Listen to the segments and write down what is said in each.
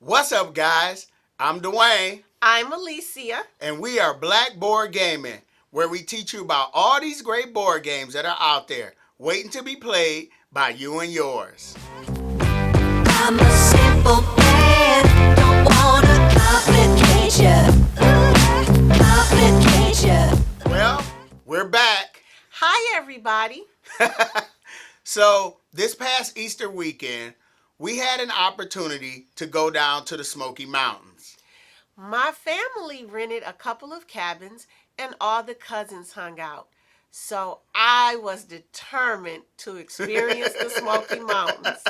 What's up, guys? I'm Dwayne, I'm Alicia. and we are Black Board Gaming, where we teach you about all these great board games that are out there, waiting to be played by you and yours. I'm a simple man, don't wanna complicate ya, complicate ya. Well, we're back. Hi, everybody. So, this past Easter weekend, we had an opportunity to go down to the Smoky Mountains. My family rented a couple of cabins and all the cousins hung out. So I was determined to experience the Smoky Mountains.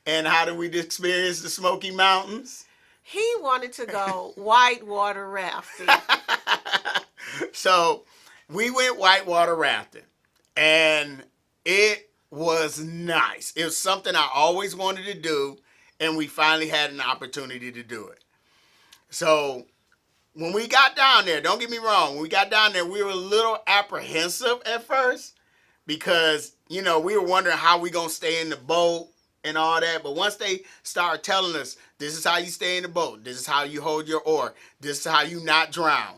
And how did we experience the Smoky Mountains? He wanted to go whitewater rafting. So, we went whitewater rafting, and it was nice. It was something I always wanted to do, and we finally had an opportunity to do it. So, when we got down there, don't get me wrong, when we got down there, we were a little apprehensive at first because, we were wondering how we going to stay in the boat and all that. But once they started telling us, this is how you stay in the boat, this is how you hold your oar, this is how you not drown,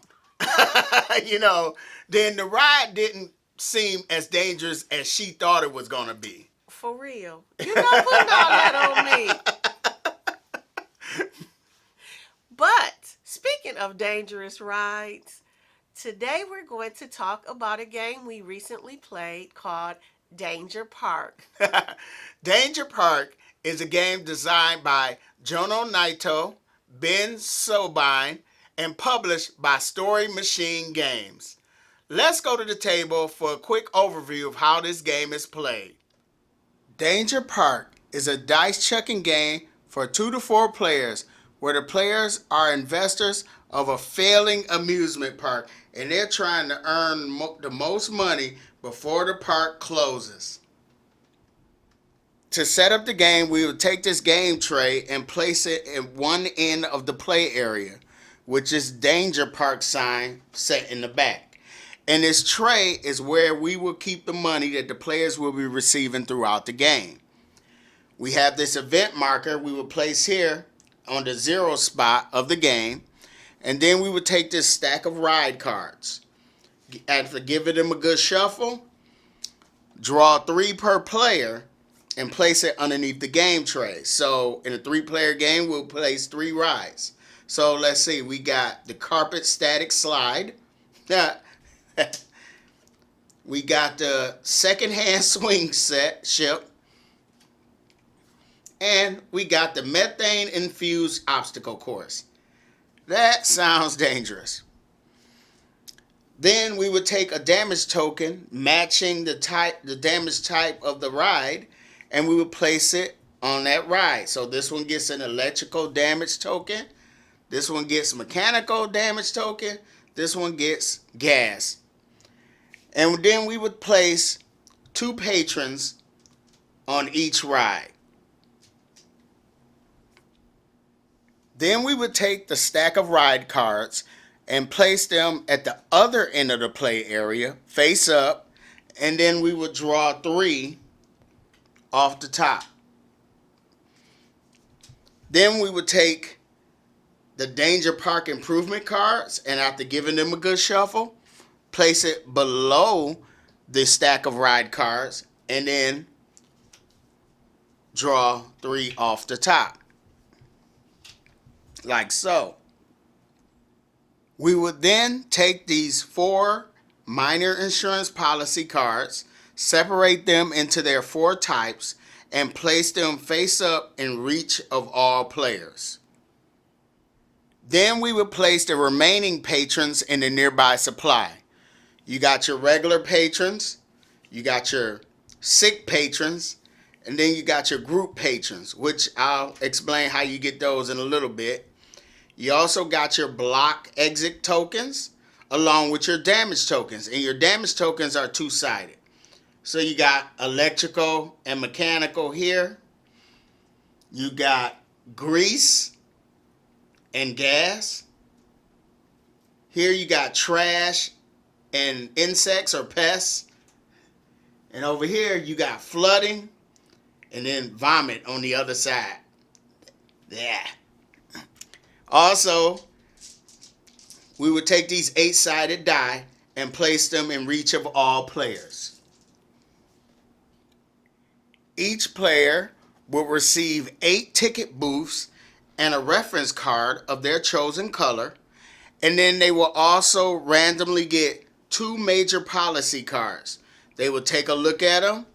then the ride didn't seem as dangerous as she thought it was going to be. For real. You're not putting all that on me. But speaking of dangerous rides, today we're going to talk about a game we recently played called Danger Park. Danger Park is a game designed by Jono Naito, Ben Sobine, and published by Story Machine Games. Let's go to the table for a quick overview of how this game is played. Danger Park is a dice chucking game for 2 to 4 players where the players are investors of a failing amusement park and they're trying to earn the most money before the park closes. To set up the game, we will take this game tray and place it at one end of the play area, which is Danger Park sign set in the back. And this tray is where we will keep the money that the players will be receiving throughout the game. We have this event marker we will place here on the 0 spot of the game, and then we would take this stack of ride cards. After giving them a good shuffle, draw 3 per player and place it underneath the game tray. So in a 3-player game, we'll place 3 rides. So let's see, we got the carpet static slide. We got the secondhand swing set ship. And we got the methane infused obstacle course. That sounds dangerous. Then we would take a damage token matching the damage type of the ride, and we would place it on that ride. So this one gets an electrical damage token. This one gets mechanical damage token. This one gets gas. And then we would place 2 patrons on each ride. Then we would take the stack of ride cards and place them at the other end of the play area, face up, and then we would draw 3 off the top. Then we would take the Danger Park improvement cards, and after giving them a good shuffle, place it below the stack of ride cards, and then draw 3 off the top. Like so. We would then take these 4 minor insurance policy cards, separate them into their 4 types, and place them face up in reach of all players. Then we would place the remaining patrons in the nearby supply. You got your regular patrons, you got your sick patrons, and then you got your group patrons, which I'll explain how you get those in a little bit. You also got your block exit tokens along with your damage tokens. And your damage tokens are 2-sided. So you got electrical and mechanical here. You got grease and gas. Here you got trash and insects or pests. And over here you got flooding and then vomit on the other side. Yeah. Also, we would take these 8-sided die and place them in reach of all players. Each player will receive 8 ticket booths and a reference card of their chosen color, and then they will also randomly get 2 major policy cards. They will take a look at them,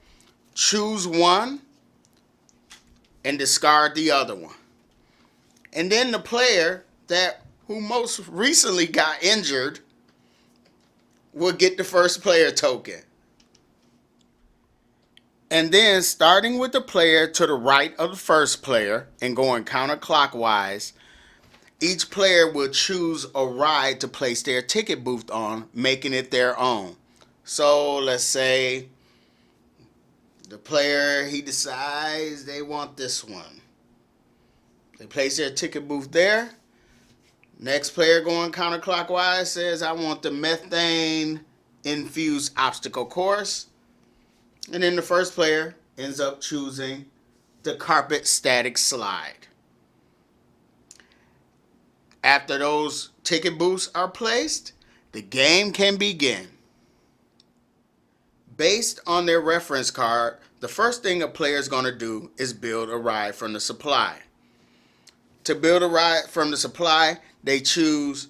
choose one, and discard the other one. And then the player who most recently got injured will get the first player token. And then, starting with the player to the right of the first player and going counterclockwise, each player will choose a ride to place their ticket booth on, making it their own. So let's say the player, he decides they want this one. They place their ticket booth there. Next player going counterclockwise says, I want the methane infused obstacle course. And then the first player ends up choosing the carpet static slide. After those ticket booths are placed, the game can begin. Based on their reference card, the first thing a player is going to do is build a ride from the supply. To build a ride from the supply, they choose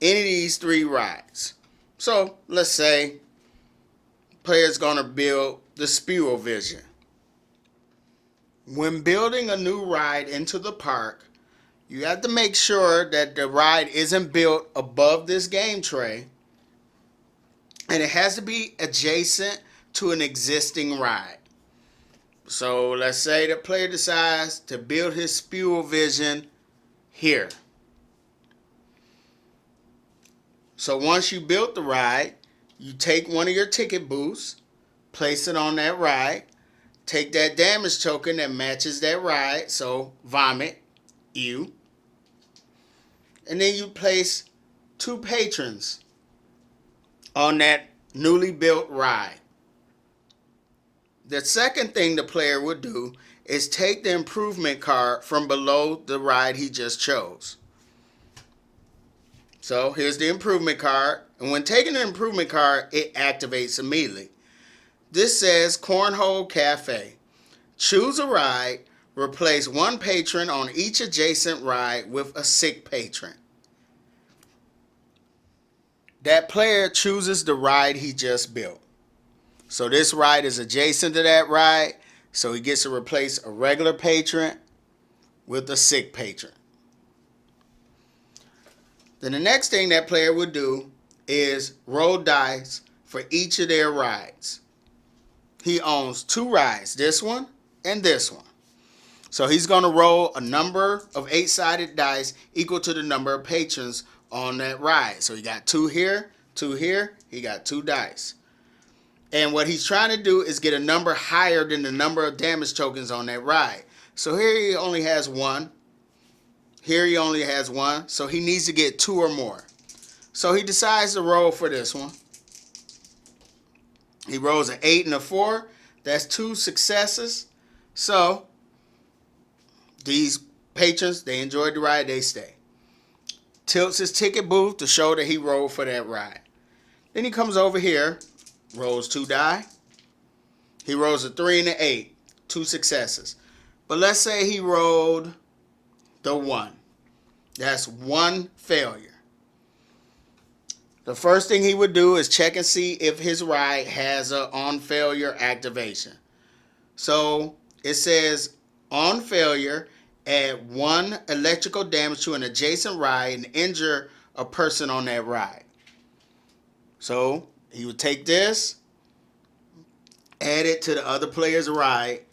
any of these 3 rides. So let's say player's going to build the Spew-O-Vision. When building a new ride into the park, you have to make sure that the ride isn't built above this game tray, and it has to be adjacent to an existing ride. So let's say the player decides to build his Spew-O-Vision here. So once you built the ride, you take one of your ticket booths, place it on that ride, take that damage token that matches that ride, so vomit, you, and then you place 2 patrons on that newly built ride. The second thing the player would do is take the improvement card from below the ride he just chose. So here's the improvement card, and when taking the improvement card, it activates immediately. This says Cornhole Cafe. Choose a ride, replace 1 patron on each adjacent ride with a sick patron. That player chooses the ride he just built. So this ride is adjacent to that ride, so he gets to replace a regular patron with a sick patron. Then the next thing that player would do is roll dice for each of their rides. He owns 2 rides, this one and this one. So he's going to roll a number of 8-sided dice equal to the number of patrons on that ride. So he got 2 here, 2 here, he got 2 dice. And what he's trying to do is get a number higher than the number of damage tokens on that ride. So here he only has 1. Here he only has 1. So he needs to get 2 or more. So he decides to roll for this one. He rolls an 8 and a 4. That's 2 successes. So these patrons, they enjoyed the ride, they stay. Tilts his ticket booth to show that he rolled for that ride. Then he comes over here, rolls 2 die. He rolls a 3 and an 8. 2 successes. But let's say he rolled the 1. That's 1 failure. The first thing he would do is check and see if his ride has a on failure activation. So it says on failure, add 1 electrical damage to an adjacent ride and injure a person on that ride. So he would take this, add it to the other player's ride,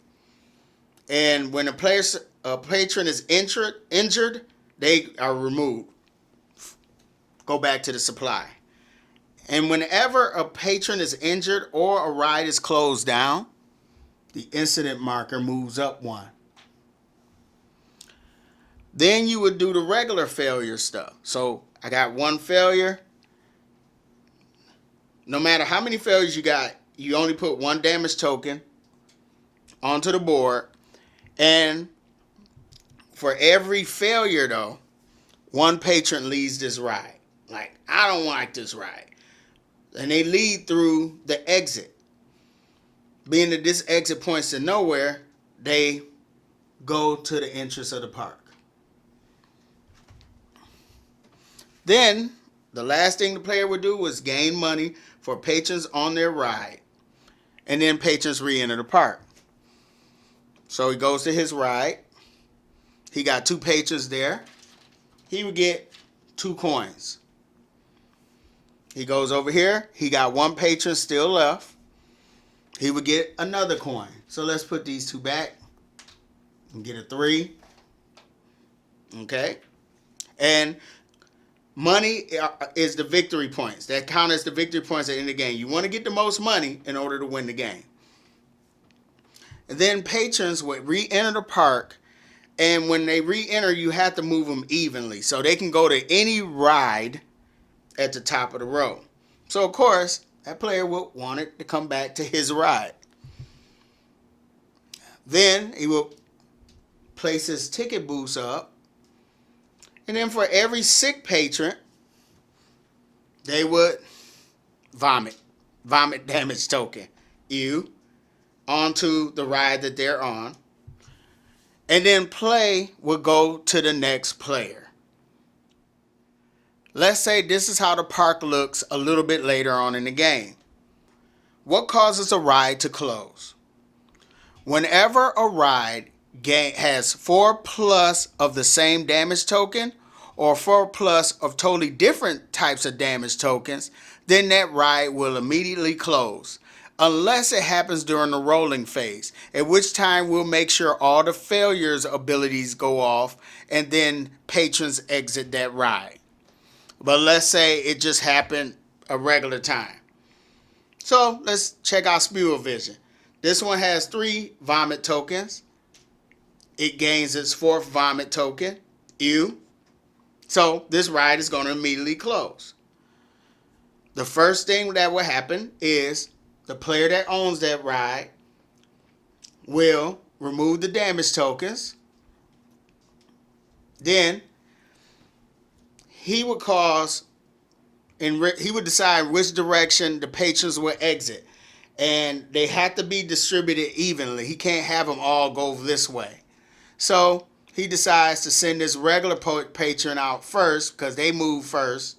and when a patron is injured, they are removed. Go back to the supply. And whenever a patron is injured or a ride is closed down, the incident marker moves up 1. Then you would do the regular failure stuff. So I got 1 failure. No matter how many failures you got, you only put 1 damage token onto the board. And for every failure though, one patron leads this ride. Like, I don't like this ride. And they lead through the exit. Being that this exit points to nowhere, they go to the entrance of the park. Then, the last thing the player would do was gain money for patrons on their ride. And then patrons re-enter the park. So he goes to his ride. He got 2 patrons there. He would get 2 coins. He goes over here. He got 1 patron still left. He would get another coin. So let's put these 2 back and get a 3. Okay. And money is the victory points. That count as the victory points at the end of the game. You want to get the most money in order to win the game. And then patrons would re-enter the park. And when they re-enter, you have to move them evenly. So they can go to any ride at the top of the row. So, of course, that player would want it to come back to his ride. Then he will place his ticket booths up. And then for every sick patron, they would vomit damage token, onto the ride that they're on. And then play would go to the next player. Let's say this is how the park looks a little bit later on in the game. What causes a ride to close? Whenever a ride has 4 plus of the same damage token or 4 plus of totally different types of damage tokens, then that ride will immediately close. Unless it happens during the rolling phase, at which time we'll make sure all the failures abilities go off and then patrons exit that ride. But let's say it just happened a regular time. So let's check out Spew Vision. This one has 3 vomit tokens. It gains its 4th vomit token. So this ride is going to immediately close. The first thing that will happen is the player that owns that ride will remove the damage tokens. Then he would decide which direction the patrons will exit. And they have to be distributed evenly. He can't have them all go this way. So he decides to send this regular patron out first because they move first.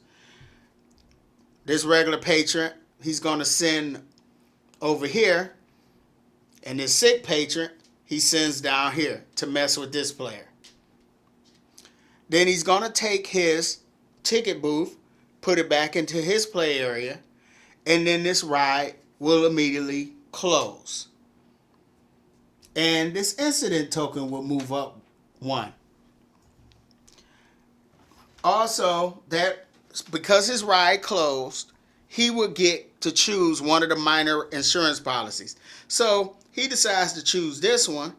This regular patron, he's going to send over here. And this sick patron, he sends down here to mess with this player. Then he's going to take his ticket booth, put it back into his play area, and then this ride will immediately close. And this incident token will move up 1. Also, that because his ride closed, he would get to choose one of the minor insurance policies. So he decides to choose this one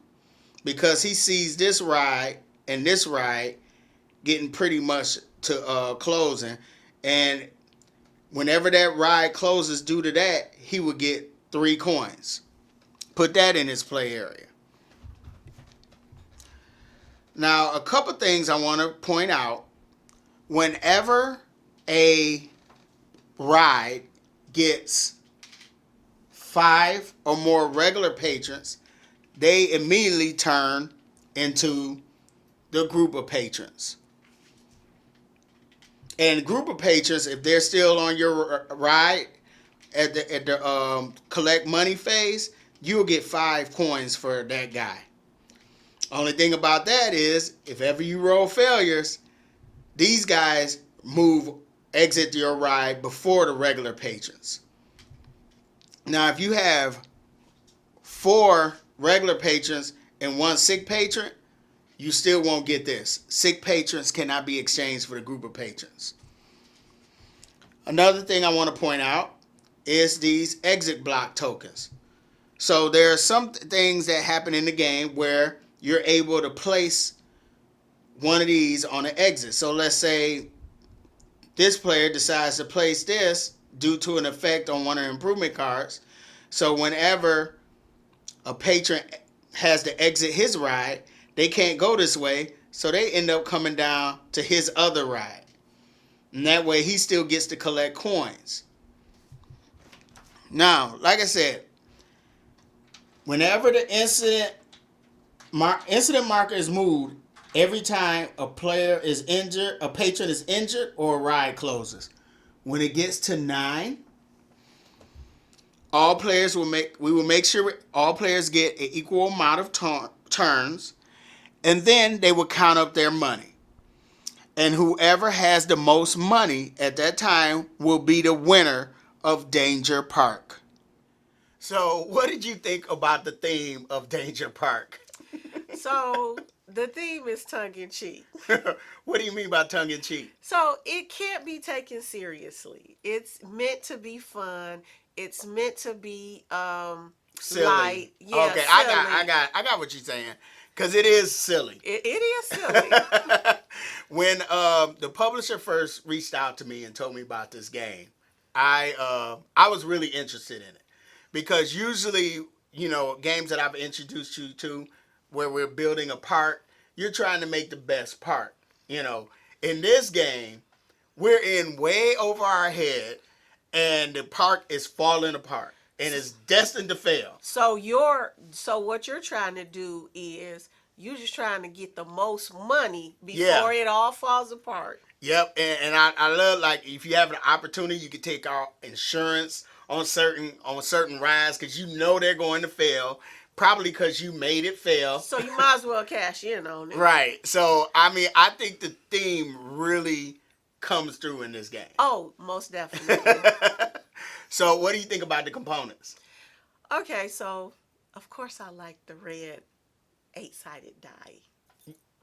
because he sees this ride and this ride getting pretty much to closing, and whenever that ride closes due to that, he would get 3 coins. Put that in his play area. Now, a couple things I want to point out. Whenever a ride gets 5 or more regular patrons, they immediately turn into the group of patrons. And group of patrons, if they're still on your ride at the collect money phase, you'll get 5 coins for that guy. Only thing about that is, if ever you roll failures, these guys exit your ride before the regular patrons. Now, if you have 4 regular patrons and 1 sick patron, you still won't get this. Sick patrons cannot be exchanged for the group of patrons. Another thing I want to point out is these exit block tokens. So there are some things that happen in the game where you're able to place one of these on an exit. So let's say this player decides to place this due to an effect on one of the improvement cards. So whenever a patron has to exit his ride, they can't go this way, So they end up coming down to his other ride. And that way he still gets to collect coins. Now, like I said, whenever the incident marker is moved, every time a player is injured, a patron is injured, or a ride closes. When it gets to 9, we will make sure all players get an equal amount of turns, and then they will count up their money. And whoever has the most money at that time will be the winner of Danger Park. So, what did you think about the theme of Danger Park? So the theme is tongue in cheek. What do you mean by tongue in cheek? So it can't be taken seriously. It's meant to be fun. It's meant to be Silly. light. Yeah, okay, silly. I got what you're saying. Because it is silly. It is silly. When the publisher first reached out to me and told me about this game, I was really interested in it. Because usually, games that I've introduced you to where we're building a park, you're trying to make the best park. In this game, we're in way over our head and the park is falling apart and it's destined to fail. So what you're trying to do is you're just trying to get the most money before it all falls apart. Yep, and I love, like, if you have an opportunity, you can take out insurance on certain rides because they're going to fail, probably because you made it fail. So you might as well cash in on it. Right. So I think the theme really comes through in this game. Oh, most definitely. So what do you think about the components? Okay, so of course I like the red 8-sided die.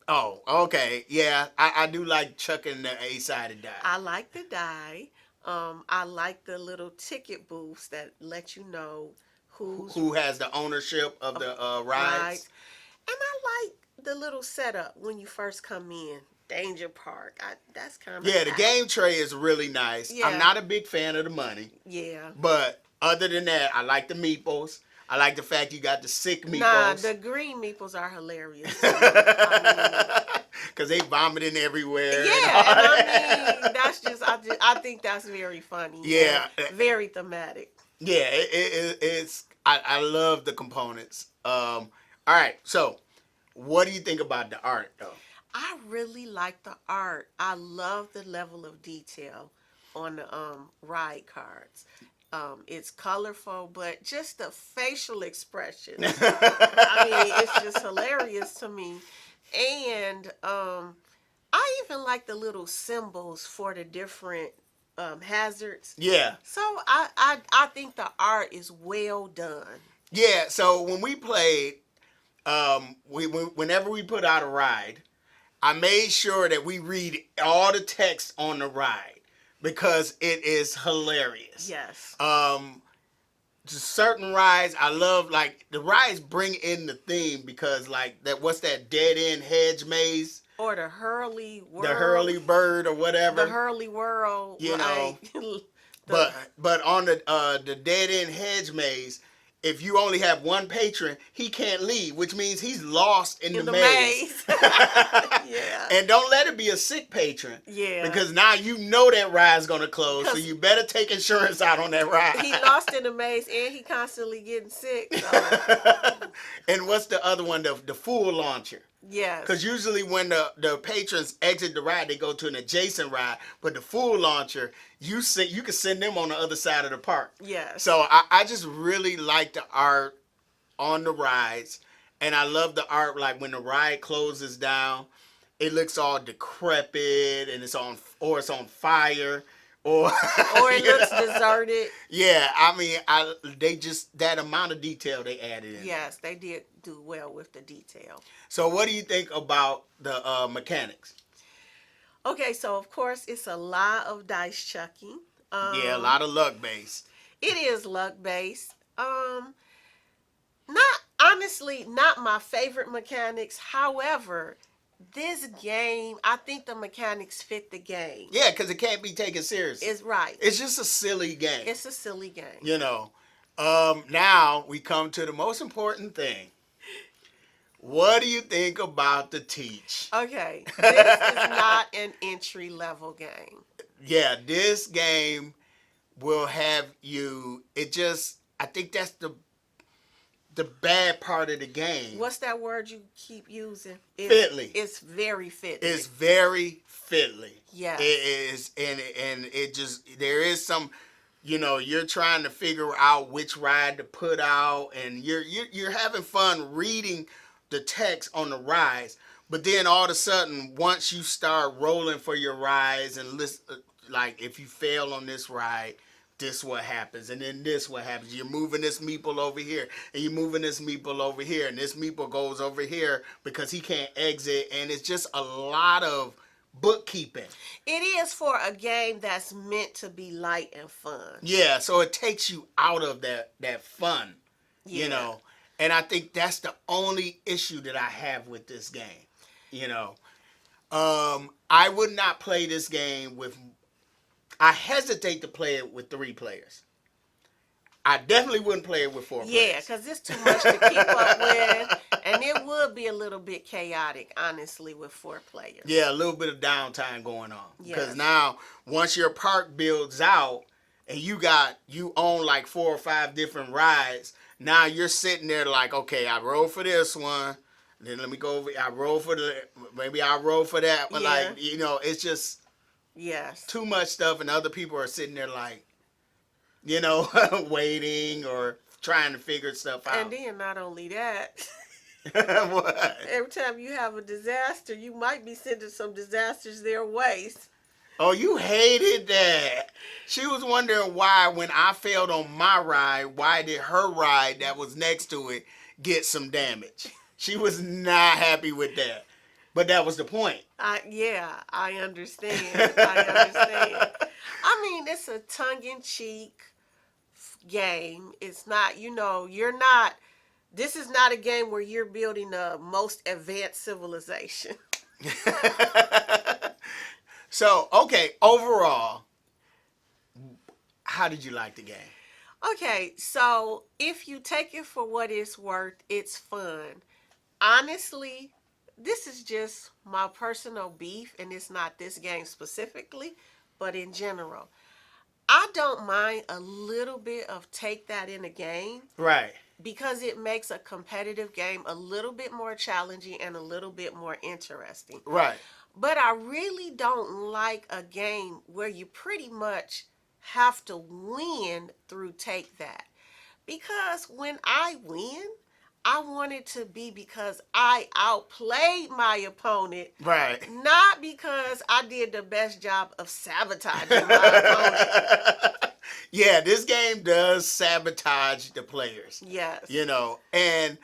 Oh, okay. Yeah, I do like chucking the 8-sided die. I like the die. I like the little ticket booths that let you know who has the ownership of the rides. Right. And I like the little setup when you first come in. Danger Park. That's kind of the game tray is really nice. Yeah. I'm not a big fan of the money. Yeah. But other than that, I like the meeples. I like the fact you got the sick meeples. Nah, the green meeples are hilarious. Because they vomiting everywhere. Yeah, that's just I think that's very funny. Yeah. Very thematic. Yeah, it's I love the components. All right, so what do you think about the art though? I really like the art. I love the level of detail on the ride cards. It's colorful, but just the facial expression. I mean, it's just hilarious to me. And I even like the little symbols for the different hazards. Yeah. So I think the art is well done. Yeah. So when we played, whenever we put out a ride, I made sure that we read all the text on the ride because it is hilarious. Yes. Certain rides I love, like the rides bring in the theme because like what's that dead end hedge maze? Or the Hurley World. The Hurley Bird or whatever. The Hurley World. But on the dead end hedge maze, if you only have one patron, he can't leave, which means he's lost in the maze. Yeah. And don't let it be a sick patron. Yeah. Because now that ride's going to close, so you better take insurance out on that ride. He lost in the maze and he constantly getting sick. So. And what's the other one? The Fool Launcher. Yes. Because usually when the patrons exit the ride, they go to an adjacent ride. But the Fool Launcher, you can send them on the other side of the park. Yes. So I just really like the art on the rides. And I love the art, like when the ride closes down, it looks all decrepit and it's on fire. Or it looks deserted. Yeah, I mean, they just, that amount of detail they added in. Yes, they did do well with the detail. So what do you think about the mechanics? Okay, so of course it's a lot of dice chucking. Yeah, a lot of luck based. It is luck based. Not my favorite mechanics. However, this game, I think the mechanics fit the game. Yeah, because it can't be taken seriously. It's right. It's just a silly game. It's a silly game. Now we come to the most important thing. What do you think about the teach? Okay, this is not an entry level game. Yeah, this game will have you. It just. I think that's the bad part of the game. What's that word you keep using? Fiddly. It's very fiddly. It's very fiddly. Yes. It is, and it just there is some. You're trying to figure out which ride to put out, and you're having fun reading the text on the rides. But then all of a sudden, once you start rolling for your rides and list, like if you fail on this ride, this what happens, and then this what happens. You're moving this meeple over here, and you're moving this meeple over here, and this meeple goes over here because he can't exit, and it's just a lot of bookkeeping. It is for a game that's meant to be light and fun. Yeah, so it takes you out of that fun, Yeah. and I think that's the only issue that I have with this game. I would not play this game with. I hesitate to play it with 3 players. I definitely wouldn't play it with 4 Yeah, players. because it's too much to keep up with, and it would be a little bit chaotic, honestly, with 4 players. Yeah, a little bit of downtime going on. Because Yes. now, once your park builds out and you own like 4 or 5 different rides, now you're sitting there like, okay, I roll for this one. Then let me go over. I roll for maybe I roll for that. But Yeah. it's just Yes. too much stuff, and other people are sitting there like, waiting or trying to figure stuff out. And then not only that, What? every time you have a disaster, you might be sending some disasters their ways. Oh, you hated that. She was wondering why, when I failed on my ride, why did her ride that was next to it get some damage? She was not happy with that. But that was the point. I understand. I understand. I mean, it's a tongue-in-cheek game. It's not, you're not. This is not a game where you're building the most advanced civilization. So, okay, overall, how did you like the game? Okay, so if you take it for what it's worth, it's fun. Honestly, this is just my personal beef, and it's not this game specifically, but in general. I don't mind a little bit of take that in a game Right. because it makes a competitive game a little bit more challenging and a little bit more interesting. Right. But I really don't like a game where you pretty much have to win through take that. Because when I win, I want it to be because I outplayed my opponent, Right. not because I did the best job of sabotaging my opponent. Yeah, this game does sabotage the players. Yes. And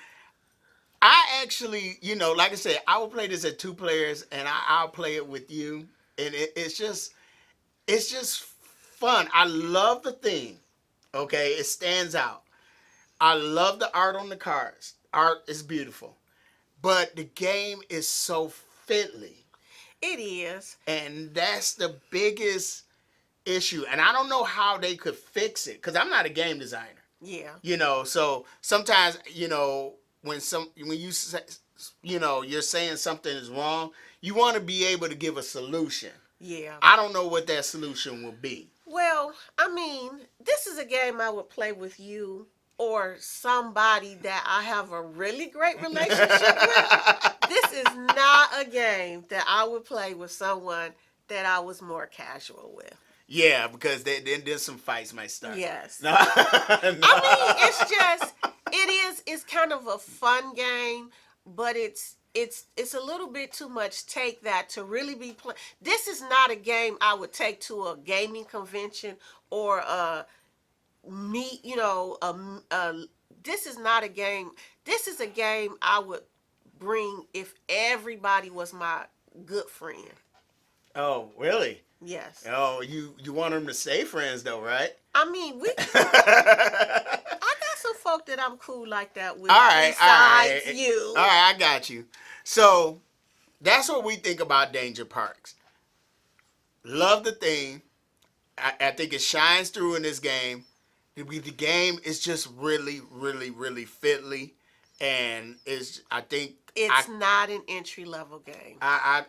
I actually, like I said, I will play this at 2 players, and I'll play it with you, and it's just fun. I love the theme. Okay, it stands out. I love the art on the cards. Art is beautiful, but the game is so fiddly, It is. and that's the biggest issue. And I don't know how they could fix it because I'm not a game designer. Yeah. So sometimes, when you say, you're saying something is wrong, you want to be able to give a solution. Yeah. I don't know what that solution will be. Well, I mean, this is a game I would play with you or somebody that I have a really great relationship with. This is not a game that I would play with someone that I was more casual with. Yeah, because then there's some fights might start. Yes. No. I mean, it's kind of a fun game, but it's a little bit too much take that to really be playing. This is not a game I would take to a gaming convention or this is not a game. This is a game I would bring if everybody was my good friend. Oh, really? Yes. Oh, you want them to stay friends though, right? I mean, I got some folk that I'm cool like that with. All right, besides you. All right, I got you. So that's what we think about Danger Parks. Love the theme. I think it shines through in this game. The game is just really, really, really fiddly, and I think It's not an entry level game. I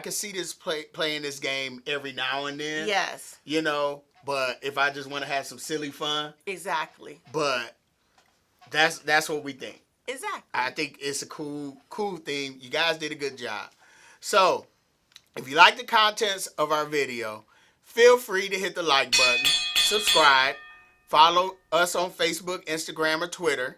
can see this playing this game every now and then. Yes, You know, but if I just want to have some silly fun, exactly. but that's what we think. Exactly. I think it's a cool theme. You guys did a good job. So, if you like the contents of our video, feel free to hit the like button, subscribe, follow us on Facebook, Instagram, or Twitter.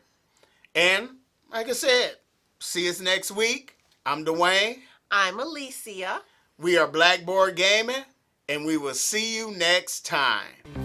And, like I said, see us next week. I'm Dwayne. I'm Alicia. We are Blackboard Gaming, and we will see you next time.